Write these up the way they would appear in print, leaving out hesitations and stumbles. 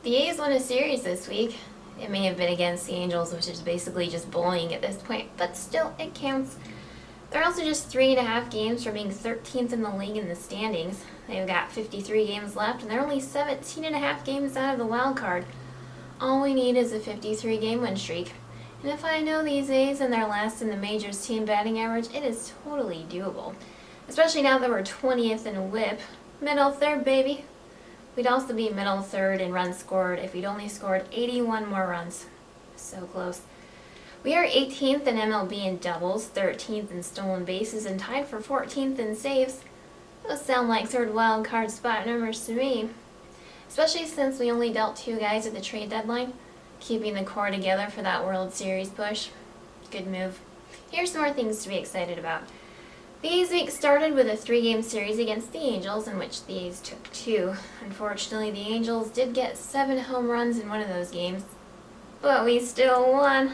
The A's won a series this week. It may have been against the Angels, which is basically just bullying at this point, but still, it counts. They're also just 3.5 games from being 13th in the league in the standings. They've got 53 games left, and they're only 17.5 games out of the wild card. All we need is a 53-game win streak. And if I know these A's and they're last in the majors team batting average, it is totally doable. Especially now that we're 20th in WHIP. Middle third, baby. We'd also be middle third in runs scored if we'd only scored 81 more runs. So close. We are 18th in MLB in doubles, 13th in stolen bases, and tied for 14th in saves. Those sound like third wild card spot numbers to me. Especially since we only dealt 2 guys at the trade deadline, keeping the core together for that World Series push. Good move. Here's some more things to be excited about. The A's week started with a 3-game series against the Angels, in which the A's took 2. Unfortunately, the Angels did get 7 home runs in one of those games, but we still won.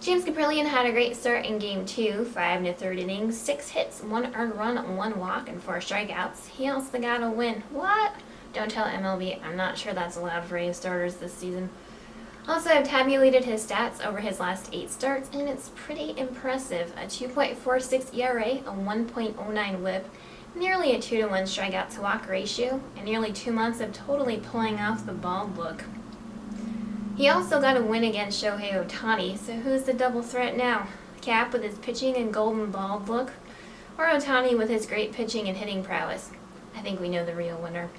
James Kaprielian had a great start in Game 2, 5 1/3 innings, 6 hits, 1 earned run, 1 walk, and 4 strikeouts. He also got a win. What? Don't tell MLB, I'm not sure that's allowed for A's starters this season. Also, I've tabulated his stats over his last 8 starts, and it's pretty impressive. A 2.46 ERA, a 1.09 WHIP, nearly a 2-to-1 strikeout-to-walk ratio, and nearly 2 months of totally pulling off the bald look. He also got a win against Shohei Ohtani, so who's the double threat now? Cap with his pitching and golden bald look, or Ohtani with his great pitching and hitting prowess? I think we know the real winner.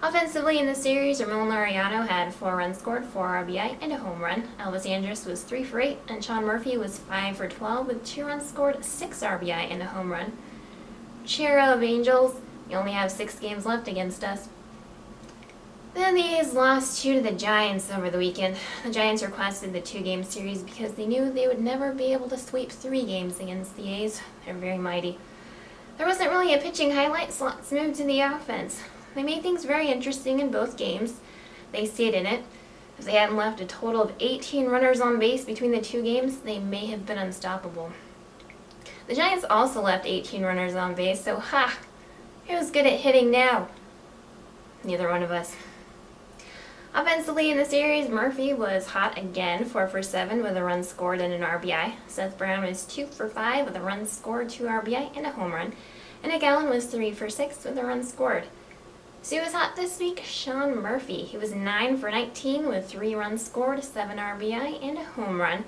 Offensively in the series, Ramon Laureano had 4 runs scored, 4 RBI, and a home run. Elvis Andrus was 3 for 8, and Sean Murphy was 5 for 12 with 2 runs scored, 6 RBI, and a home run. Cheer up, Angels. You only have 6 games left against us. Then the A's lost 2 to the Giants over the weekend. The Giants requested the 2-game series because they knew they would never be able to sweep 3 games against the A's. They're very mighty. There wasn't really a pitching highlight, so let's move to the offense. They made things very interesting in both games. They stayed in it. If they hadn't left a total of 18 runners on base between the 2 games, they may have been unstoppable. The Giants also left 18 runners on base, so who's good at hitting now? Neither one of us. Offensively in the series, Murphy was hot again, 4 for 7 with a run scored and an RBI. Seth Brown was 2 for 5 with a run scored, 2 RBI, and a home run. And Nick Allen was 3 for 6 with a run scored. So who was hot this week? Sean Murphy. He was 9 for 19 with 3 runs scored, 7 RBI, and a home run.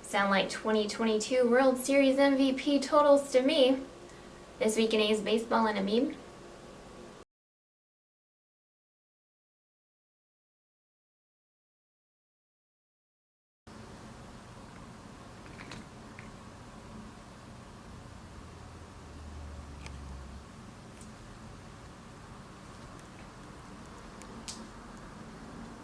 Sound like 2022 World Series MVP totals to me. This week in A's baseball and a meme.